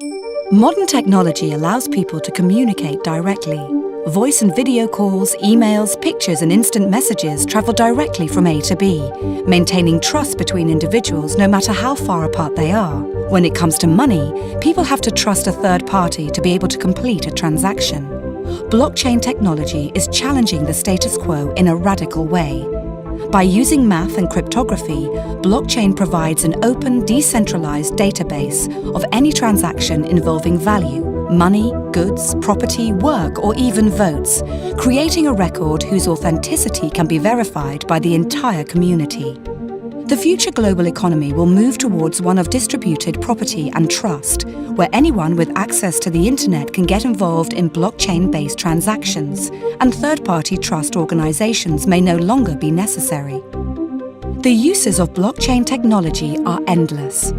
Modern technology allows people to communicate directly. Voice and video calls, emails, pictures and instant messages travel directly from A to B, maintaining trust between individuals no matter how far apart they are. When it comes to money, people have to trust a third party to be able to complete a transaction. Blockchain technology is challenging the status quo in a radical way. By using math and cryptography, blockchain provides an open, decentralized database of any transaction involving value, money, goods, property, work, or even votes, creating a record whose authenticity can be verified by the entire community. The future global economy will move towards one of distributed property and trust, where anyone with access to the internet can get involved in blockchain-based transactions, and third-party trust organizations may no longer be necessary. The uses of blockchain technology are endless.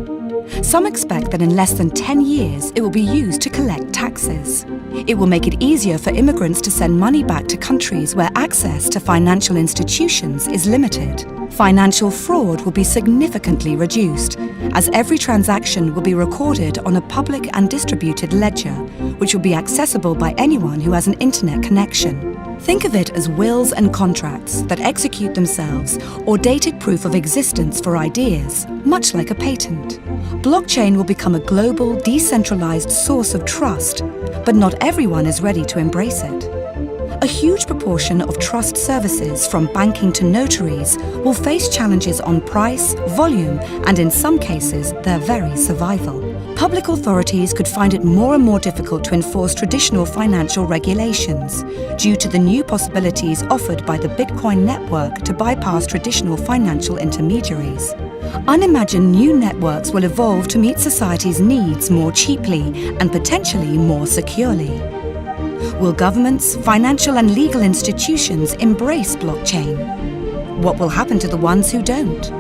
Some expect that in less than 10 years it will be used to collect taxes. It will make it easier for immigrants to send money back to countries where access to financial institutions is limited. Financial fraud will be significantly reduced, as every transaction will be recorded on a public and distributed ledger, which will be accessible by anyone who has an internet connection. Think of it as wills and contracts that execute themselves, or dated proof of existence for ideas, much like a patent. Blockchain will become a global, decentralized source of trust, but not everyone is ready to embrace it. A huge proportion of trust services, from banking to notaries, will face challenges on price, volume, and in some cases, their very survival. Public authorities could find it more and more difficult to enforce traditional financial regulations due to the new possibilities offered by the Bitcoin network to bypass traditional financial intermediaries. Unimagined new networks will evolve to meet society's needs more cheaply and potentially more securely. Will governments, financial and legal institutions embrace blockchain? What will happen to the ones who don't?